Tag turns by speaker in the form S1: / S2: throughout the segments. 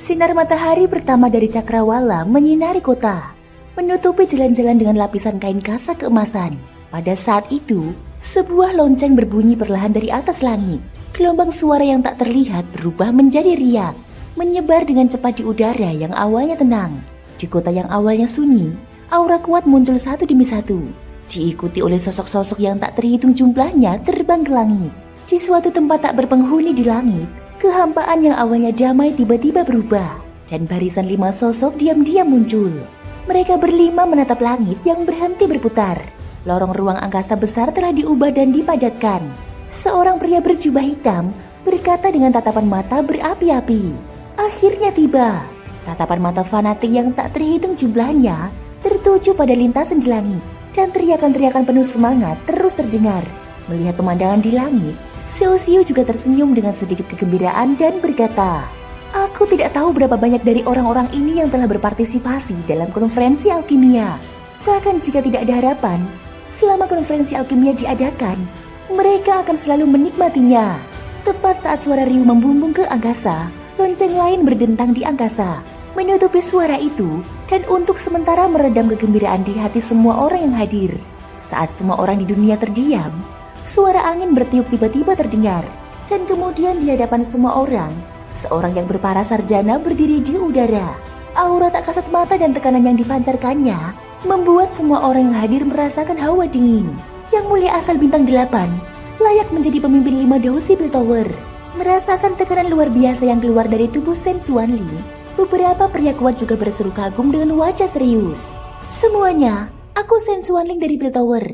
S1: Sinar matahari pertama dari cakrawala menyinari kota, menutupi jalan-jalan dengan lapisan kain kasak keemasan. Pada saat itu, sebuah lonceng berbunyi perlahan dari atas langit. Gelombang suara yang tak terlihat berubah menjadi riak, menyebar dengan cepat di udara yang awalnya tenang. Di kota yang awalnya sunyi, aura kuat muncul satu demi satu, diikuti oleh sosok-sosok yang tak terhitung jumlahnya terbang ke langit. Di suatu tempat tak berpenghuni di langit, kehampaan yang awalnya damai tiba-tiba berubah, dan barisan 5 sosok diam-diam muncul. Mereka berlima menatap langit yang berhenti berputar. Lorong ruang angkasa besar telah diubah dan dipadatkan. Seorang pria berjubah hitam berkata dengan tatapan mata berapi-api. Akhirnya tiba. Tatapan mata fanatik yang tak terhitung jumlahnya tertuju pada lintasan di langit, dan teriakan-teriakan penuh semangat terus terdengar. Melihat pemandangan di langit, Xiao juga tersenyum dengan sedikit kegembiraan dan berkata, "Aku tidak tahu berapa banyak dari orang-orang ini yang telah berpartisipasi dalam konferensi alkimia. Bahkan jika tidak ada harapan, selama konferensi alkimia diadakan, mereka akan selalu menikmatinya." Tepat saat suara riuh membumbung ke angkasa, lonceng lain berdentang di angkasa, menutupi suara itu dan untuk sementara meredam kegembiraan di hati semua orang yang hadir. Saat semua orang di dunia terdiam, suara angin bertiup tiba-tiba terdengar, dan kemudian di hadapan semua orang, seorang yang berpara sarjana berdiri di udara. Aura tak kasat mata dan tekanan yang dipancarkannya membuat semua orang yang hadir merasakan hawa dingin. Yang mulia asal bintang 8 layak menjadi pemimpin 5 Dosi Piltover. Merasakan tekanan luar biasa yang keluar dari tubuh Shen Xuanling, beberapa pria kuat juga berseru kagum dengan wajah serius. "Semuanya, aku Shen Xuanling dari Piltover,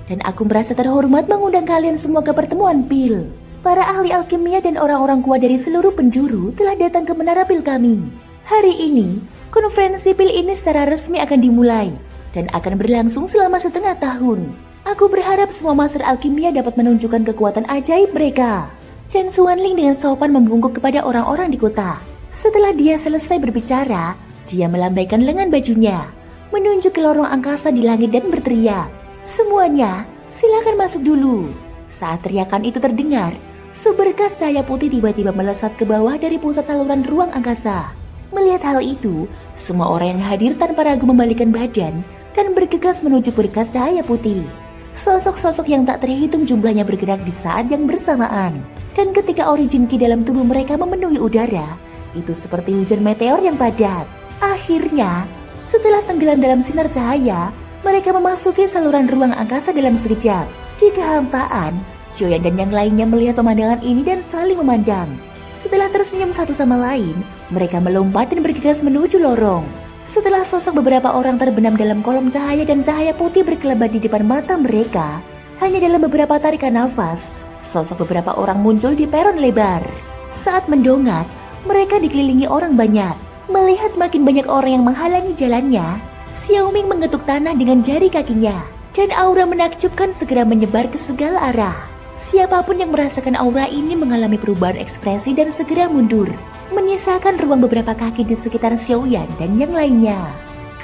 S1: dan aku merasa terhormat mengundang kalian semua ke pertemuan Pil. Para ahli alkimia dan orang-orang kuat dari seluruh penjuru telah datang ke menara Pil kami. Hari ini, konferensi Pil ini secara resmi akan dimulai dan akan berlangsung selama setengah tahun. Aku berharap semua master alkimia dapat menunjukkan kekuatan ajaib mereka." Shen Xuanling dengan sopan membungkuk kepada orang-orang di kota. Setelah dia selesai berbicara, dia melambaikan lengan bajunya, menunjuk ke lorong angkasa di langit dan berteriak, "Semuanya, silakan masuk dulu." Saat teriakan itu terdengar, seberkas cahaya putih tiba-tiba melesat ke bawah dari pusat saluran ruang angkasa. Melihat hal itu, semua orang yang hadir tanpa ragu membalikkan badan dan bergegas menuju berkas cahaya putih. Sosok-sosok yang tak terhitung jumlahnya bergerak di saat yang bersamaan, dan ketika origin ki dalam tubuh mereka memenuhi udara, itu seperti hujan meteor yang padat. Akhirnya, setelah tenggelam dalam sinar cahaya, mereka memasuki saluran ruang angkasa dalam sekejap. Di kehampaan, Xiaoyan dan yang lainnya melihat pemandangan ini dan saling memandang. Setelah tersenyum satu sama lain, mereka melompat dan bergegas menuju lorong. Setelah sosok beberapa orang terbenam dalam kolom cahaya dan cahaya putih berkelebat di depan mata mereka, hanya dalam beberapa tarikan nafas, sosok beberapa orang muncul di peron lebar. Saat mendongak, mereka dikelilingi orang banyak. Melihat makin banyak orang yang menghalangi jalannya, Xiaoming mengetuk tanah dengan jari kakinya, dan aura menakjubkan segera menyebar ke segala arah. Siapapun yang merasakan aura ini mengalami perubahan ekspresi dan segera mundur, menyisakan ruang beberapa kaki di sekitar Xiaoyan dan yang lainnya.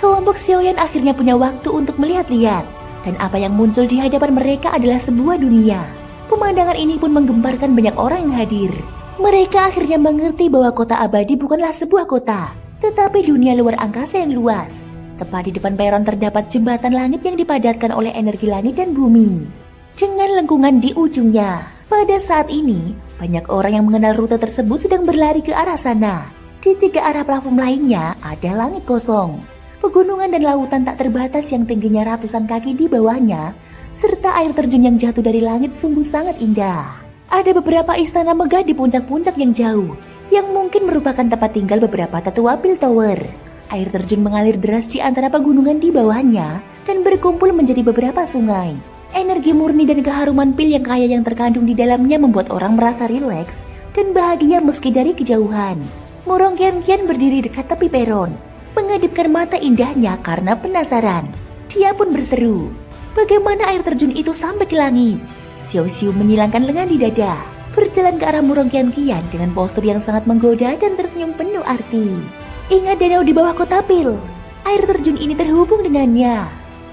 S1: Kelompok Xiaoyan akhirnya punya waktu untuk melihat-lihat, dan apa yang muncul di hadapan mereka adalah sebuah dunia. Pemandangan ini pun menggemparkan banyak orang yang hadir. Mereka akhirnya mengerti bahwa kota abadi bukanlah sebuah kota, tetapi dunia luar angkasa yang luas. Tepat di depan peron terdapat jembatan langit yang dipadatkan oleh energi langit dan bumi, dengan lengkungan di ujungnya. Pada saat ini, banyak orang yang mengenal rute tersebut sedang berlari ke arah sana. Di 3 arah platform lainnya ada langit kosong, pegunungan dan lautan tak terbatas yang tingginya ratusan kaki di bawahnya, serta air terjun yang jatuh dari langit sungguh sangat indah. Ada beberapa istana megah di puncak-puncak yang jauh, yang mungkin merupakan tempat tinggal beberapa tetua Piltover. Air terjun mengalir deras di antara pegunungan di bawahnya dan berkumpul menjadi beberapa sungai. Energi murni dan keharuman pil yang kaya yang terkandung di dalamnya membuat orang merasa rileks dan bahagia meski dari kejauhan. Murong Qian berdiri dekat tepi peron, mengedipkan mata indahnya karena penasaran. Dia pun berseru, "Bagaimana air terjun itu sampai ke langit?" Xiao menyilangkan lengan di dada, berjalan ke arah Murong Qian dengan postur yang sangat menggoda dan tersenyum penuh arti. "Ingat danau di bawah kota Pil, air terjun ini terhubung dengannya."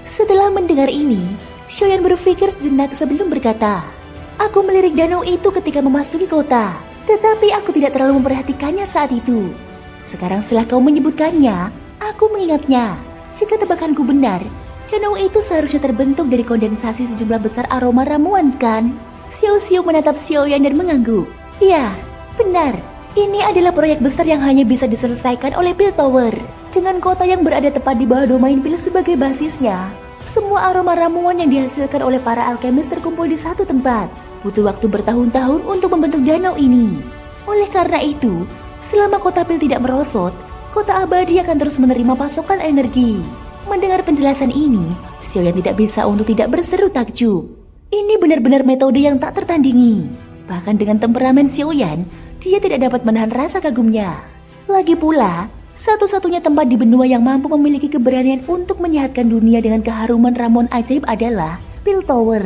S1: Setelah mendengar ini, Xiaoyan berpikir sejenak sebelum berkata, "Aku melirik danau itu ketika memasuki kota, tetapi aku tidak terlalu memperhatikannya saat itu." Sekarang setelah kau menyebutkannya, aku mengingatnya. Jika tebakanku benar, danau itu seharusnya terbentuk dari kondensasi sejumlah besar aroma ramuan kan? Xiao Xiu menatap Xiaoyan dan mengangguk. Ya, benar. Ini adalah proyek besar yang hanya bisa diselesaikan oleh Pil Tower. Dengan kota yang berada tepat di bawah domain Pil sebagai basisnya, semua aroma ramuan yang dihasilkan oleh para alkemis terkumpul di satu tempat. Butuh waktu bertahun-tahun untuk membentuk danau ini. Oleh karena itu, selama kota Pil tidak merosot, kota abadi akan terus menerima pasokan energi. Mendengar penjelasan ini, Xiaoyan tidak bisa untuk tidak berseru takjub. Ini benar-benar metode yang tak tertandingi. Bahkan dengan temperamen Xiaoyan, dia tidak dapat menahan rasa kagumnya. Lagi pula, satu-satunya tempat di benua yang mampu memiliki keberanian untuk menyehatkan dunia dengan keharuman ramuan ajaib adalah Pil Tower.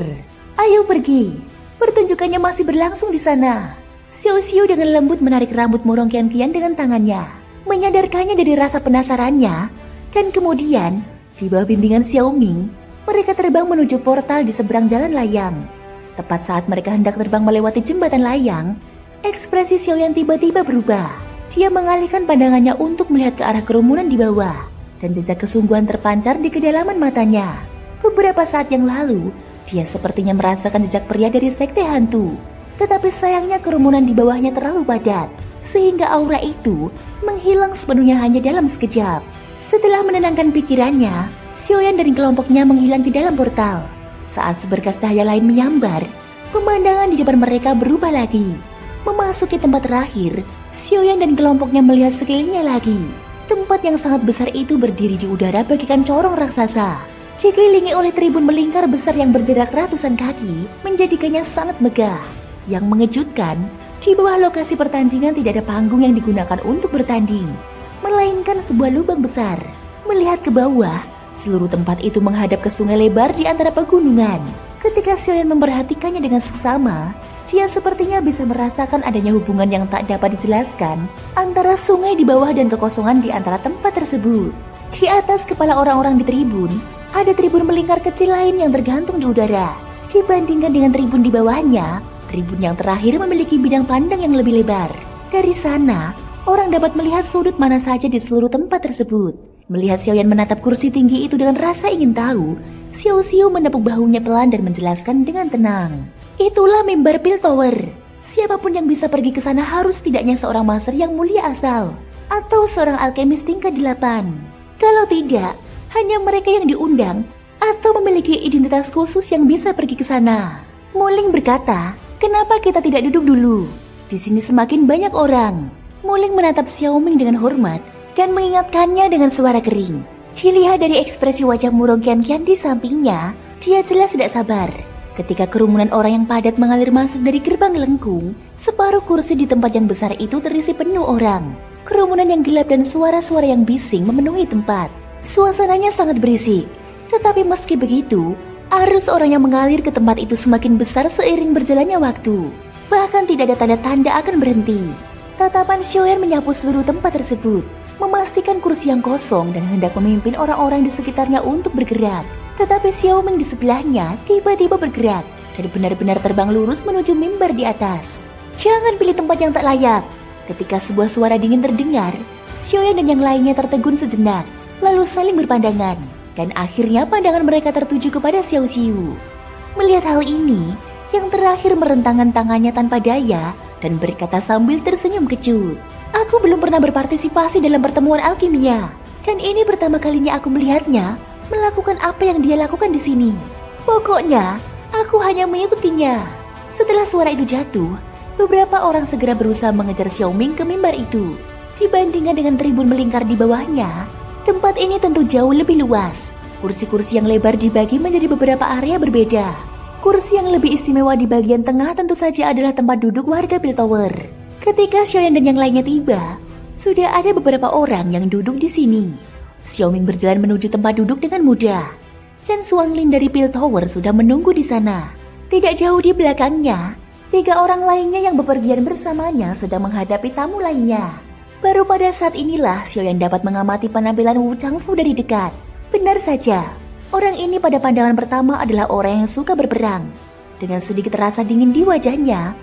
S1: Ayo pergi, pertunjukannya masih berlangsung di sana. Xiao Xiu dengan lembut menarik rambut Murong Qian dengan tangannya, menyadarkannya dari rasa penasarannya, dan kemudian di bawah bimbingan Xiao Ming, mereka terbang menuju portal di seberang jalan layang. Tepat saat mereka hendak terbang melewati jembatan layang, ekspresi Xiaoyan tiba-tiba berubah. Dia mengalihkan pandangannya untuk melihat ke arah kerumunan di bawah, dan jejak kesungguhan terpancar di kedalaman matanya. Beberapa saat yang lalu, dia sepertinya merasakan jejak pria dari sekte hantu. Tetapi sayangnya kerumunan di bawahnya terlalu padat, sehingga aura itu menghilang sepenuhnya hanya dalam sekejap. Setelah menenangkan pikirannya, Xiaoyan dan kelompoknya menghilang di dalam portal. Saat seberkas cahaya lain menyambar, pemandangan di depan mereka berubah lagi. Memasuki tempat terakhir, Xiaoyan dan kelompoknya melihat sekelilingnya lagi. Tempat yang sangat besar itu berdiri di udara bagaikan corong raksasa. Dikelilingi oleh tribun melingkar besar yang berjarak ratusan kaki, menjadikannya sangat megah. Yang mengejutkan, di bawah lokasi pertandingan tidak ada panggung yang digunakan untuk bertanding, melainkan sebuah lubang besar. Melihat ke bawah, seluruh tempat itu menghadap ke sungai lebar di antara pegunungan. Ketika Xiaoyan memperhatikannya dengan seksama, dia sepertinya bisa merasakan adanya hubungan yang tak dapat dijelaskan antara sungai di bawah dan kekosongan di antara tempat tersebut. Di atas kepala orang-orang di tribun, ada tribun melingkar kecil lain yang tergantung di udara. Dibandingkan dengan tribun di bawahnya, tribun yang terakhir memiliki bidang pandang yang lebih lebar. Dari sana, orang dapat melihat sudut mana saja di seluruh tempat tersebut. Melihat Xiaoyan menatap kursi tinggi itu dengan rasa ingin tahu, Xiao Xiu menepuk bahunya pelan dan menjelaskan dengan tenang. Itulah mimbar Pil Tower. Siapapun yang bisa pergi ke sana harus setidaknya seorang master yang mulia asal, atau seorang alkemis tingkat 8. Kalau tidak, hanya mereka yang diundang atau memiliki identitas khusus yang bisa pergi ke sana. Muling berkata, kenapa kita tidak duduk dulu? Di sini semakin banyak orang. Muling menatap Xiao Ming dengan hormat dan mengingatkannya dengan suara kering. Dilihat dari ekspresi wajah Murong Qian di sampingnya, dia jelas tidak sabar. Ketika kerumunan orang yang padat mengalir masuk dari gerbang lengkung, separuh kursi di tempat yang besar itu terisi penuh orang. Kerumunan yang gelap dan suara-suara yang bising memenuhi tempat. Suasananya sangat berisik. Tetapi meski begitu, arus orang yang mengalir ke tempat itu semakin besar seiring berjalannya waktu. Bahkan tidak ada tanda-tanda akan berhenti. Tatapan Xiaoyan menyapu seluruh tempat tersebut, memastikan kursi yang kosong dan hendak memimpin orang-orang di sekitarnya untuk bergerak. Tetapi Xiao Ming di sebelahnya tiba-tiba bergerak dan benar-benar terbang lurus menuju mimbar di atas. Jangan pilih tempat yang tak layak. Ketika sebuah suara dingin terdengar, Xiaoyan dan yang lainnya tertegun sejenak, lalu saling berpandangan. Dan akhirnya pandangan mereka tertuju kepada Xiao Xiu. Melihat hal ini, yang terakhir merentangkan tangannya tanpa daya dan berkata sambil tersenyum kecut. Aku belum pernah berpartisipasi dalam pertemuan alkimia, dan ini pertama kalinya aku melihatnya melakukan apa yang dia lakukan di sini. Pokoknya, aku hanya mengikutinya. Setelah suara itu jatuh, beberapa orang segera berusaha mengejar Xiao Ming ke mimbar itu. Dibandingkan dengan tribun melingkar di bawahnya, tempat ini tentu jauh lebih luas. Kursi-kursi yang lebar dibagi menjadi beberapa area berbeda. Kursi yang lebih istimewa di bagian tengah tentu saja adalah tempat duduk warga Pil Tower. Ketika Xiaoyan dan yang lainnya tiba, sudah ada beberapa orang yang duduk di sini. Xiao Ming berjalan menuju tempat duduk dengan mudah. Chen Xuanglin dari Pil Tower sudah menunggu di sana. Tidak jauh di belakangnya, 3 orang lainnya yang bepergian bersamanya sedang menghadapi tamu lainnya. Baru pada saat inilah Xiaoyan dapat mengamati penampilan Wu Changfu dari dekat. Benar saja, orang ini pada pandangan pertama adalah orang yang suka berperang. Dengan sedikit rasa dingin di wajahnya,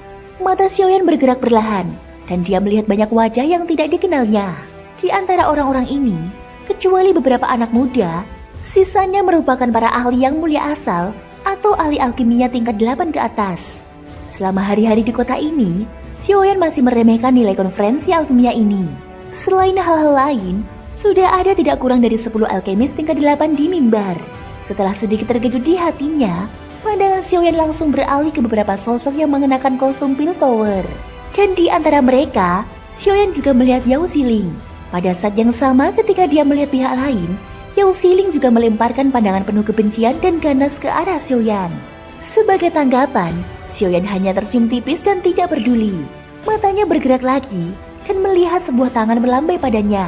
S1: mata Xiaoyan bergerak perlahan dan dia melihat banyak wajah yang tidak dikenalnya. Di antara orang-orang ini, kecuali beberapa anak muda, sisanya merupakan para ahli yang mulia asal atau ahli alkimia tingkat 8 ke atas. Selama hari-hari di kota ini, Xiaoyan masih meremehkan nilai konferensi alkimia ini. Selain hal-hal lain, sudah ada tidak kurang dari 10 alkemis tingkat 8 di mimbar. Setelah sedikit terkejut di hatinya, pandangan Xiaoyan langsung beralih ke beberapa sosok yang mengenakan kostum Piltover. Dan di antara mereka, Xiaoyan juga melihat Yao Xiling. Pada saat yang sama ketika dia melihat pihak lain, Yao Xiling juga melemparkan pandangan penuh kebencian dan ganas ke arah Xiaoyan. Sebagai tanggapan, Xiaoyan hanya tersenyum tipis dan tidak peduli. Matanya bergerak lagi dan melihat sebuah tangan melambai padanya.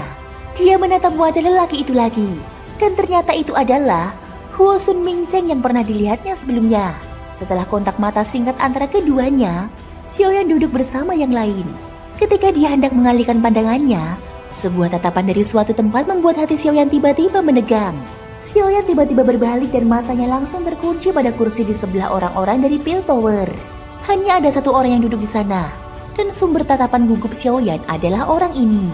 S1: Dia menatap wajah lelaki itu lagi, dan ternyata itu adalah Huo Sun Mingcheng yang pernah dilihatnya sebelumnya. Setelah kontak mata singkat antara keduanya, Xiaoyan duduk bersama yang lain. Ketika dia hendak mengalihkan pandangannya, sebuah tatapan dari suatu tempat membuat hati Xiaoyan tiba-tiba menegang. Xiaoyan tiba-tiba berbalik dan matanya langsung terkunci pada kursi di sebelah orang-orang dari Piltover. Hanya ada satu orang yang duduk di sana, dan sumber tatapan gugup Xiaoyan adalah orang ini.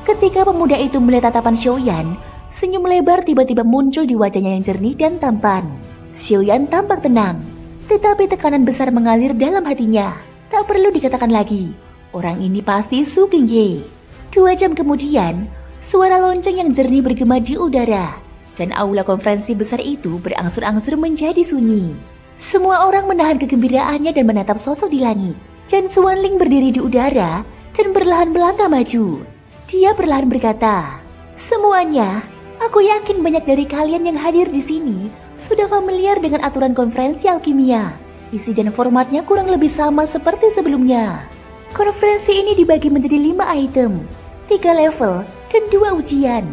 S1: Ketika pemuda itu melihat tatapan Xiaoyan, senyum lebar tiba-tiba muncul di wajahnya yang jernih dan tampan. Xiaoyan tampak tenang, tetapi tekanan besar mengalir dalam hatinya. Tak perlu dikatakan lagi, orang ini pasti Su Qinghe. 2 jam kemudian, suara lonceng yang jernih bergema di udara, dan aula konferensi besar itu berangsur-angsur menjadi sunyi. Semua orang menahan kegembiraannya dan menatap sosok di langit. Chen Xuanling berdiri di udara dan perlahan melangkah maju. Dia perlahan berkata, "Semuanya, aku yakin banyak dari kalian yang hadir di sini sudah familiar dengan aturan konferensi alkimia. Isi dan formatnya kurang lebih sama seperti sebelumnya. Konferensi ini dibagi menjadi 5 item, 3 level, dan 2 ujian.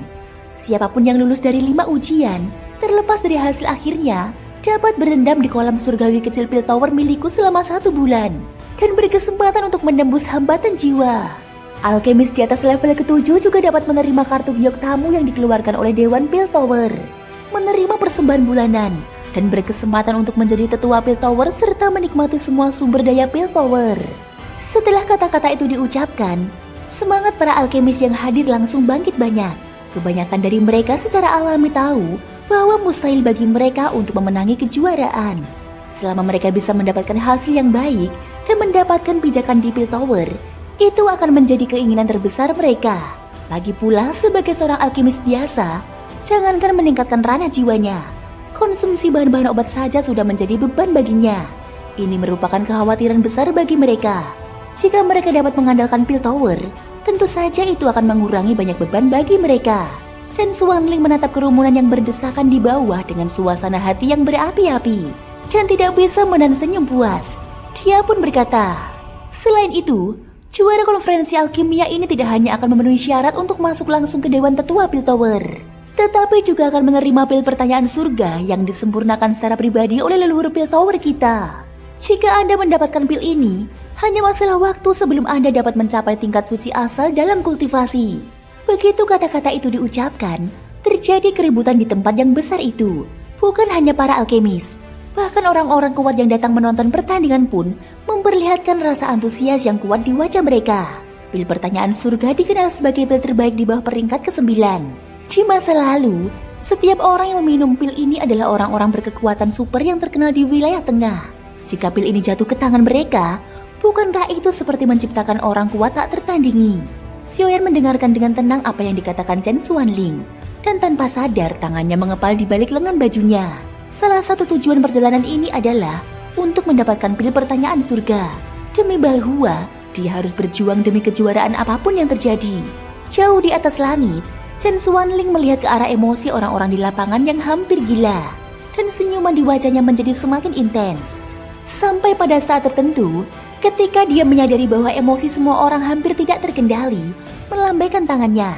S1: Siapapun yang lulus dari 5 ujian, terlepas dari hasil akhirnya, dapat berendam di kolam surgawi kecil Piltover milikku selama 1 bulan, dan berkesempatan untuk menembus hambatan jiwa. Alkemis di atas level ke-7 juga dapat menerima kartu giok tamu yang dikeluarkan oleh Dewan Piltover, menerima persembahan bulanan, dan berkesempatan untuk menjadi tetua Piltover serta menikmati semua sumber daya Piltover." Setelah kata-kata itu diucapkan, semangat para alkemis yang hadir langsung bangkit banyak. Kebanyakan dari mereka secara alami tahu bahwa mustahil bagi mereka untuk memenangi kejuaraan. Selama mereka bisa mendapatkan hasil yang baik dan mendapatkan pijakan di Piltover, itu akan menjadi keinginan terbesar mereka. Lagi pula sebagai seorang alkemis biasa, jangankan meningkatkan ranah jiwanya, konsumsi bahan-bahan obat saja sudah menjadi beban baginya. Ini merupakan kekhawatiran besar bagi mereka. Jika mereka dapat mengandalkan Piltover, tentu saja itu akan mengurangi banyak beban bagi mereka. Chen Xuanling menatap kerumunan yang berdesakan di bawah dengan suasana hati yang berapi-api dan tidak bisa menahan senyum puas. Dia pun berkata, "Selain itu, juara konferensi alkimia ini tidak hanya akan memenuhi syarat untuk masuk langsung ke Dewan Tetua Piltover, tetapi juga akan menerima pil pertanyaan surga yang disempurnakan secara pribadi oleh leluhur Piltover kita. Jika Anda mendapatkan pil ini, hanya masalah waktu sebelum Anda dapat mencapai tingkat suci asal dalam kultivasi." Begitu kata-kata itu diucapkan, terjadi keributan di tempat yang besar itu. Bukan hanya para alkemis, bahkan orang-orang kuat yang datang menonton pertandingan pun memperlihatkan rasa antusias yang kuat di wajah mereka. Pil pertanyaan surga dikenal sebagai pil terbaik di bawah peringkat ke-9. Di masa lalu, setiap orang yang meminum pil ini adalah orang-orang berkekuatan super yang terkenal di wilayah tengah. Jika pil ini jatuh ke tangan mereka, bukankah itu seperti menciptakan orang kuat tak tertandingi? Xiaoyan mendengarkan dengan tenang apa yang dikatakan Chen Xuanling, dan tanpa sadar tangannya mengepal di balik lengan bajunya. Salah satu tujuan perjalanan ini adalah untuk mendapatkan pil pertanyaan surga, demi bahwa dia harus berjuang demi kejuaraan apapun yang terjadi. Jauh di atas langit, Chen Xuanling melihat ke arah emosi orang-orang di lapangan yang hampir gila, dan senyuman di wajahnya menjadi semakin intens. Sampai pada saat tertentu, ketika dia menyadari bahwa emosi semua orang hampir tidak terkendali, melambaikan tangannya.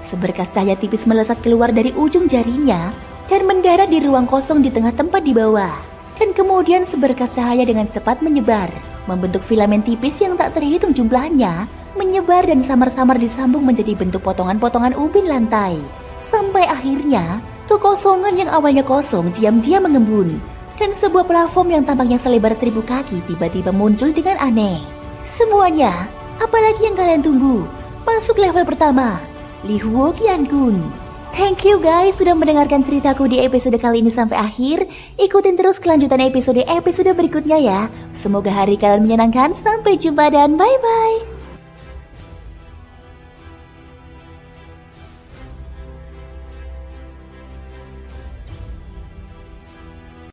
S1: Seberkas cahaya tipis melesat keluar dari ujung jarinya dan mendarat di ruang kosong di tengah tempat di bawah. Dan kemudian seberkas cahaya dengan cepat menyebar, membentuk filamen tipis yang tak terhitung jumlahnya, menyebar dan samar-samar disambung menjadi bentuk potongan-potongan ubin lantai. Sampai akhirnya, kekosongan yang awalnya kosong diam-diam mengembun. Dan sebuah platform yang tampaknya selebar 1000 kaki tiba-tiba muncul dengan aneh. "Semuanya, apalagi yang kalian tunggu? Masuk level pertama." Li Huo Qiankun. Thank you guys sudah mendengarkan ceritaku di episode kali ini sampai akhir. Ikutin terus kelanjutan episode berikutnya ya. Semoga hari kalian menyenangkan. Sampai jumpa dan bye-bye.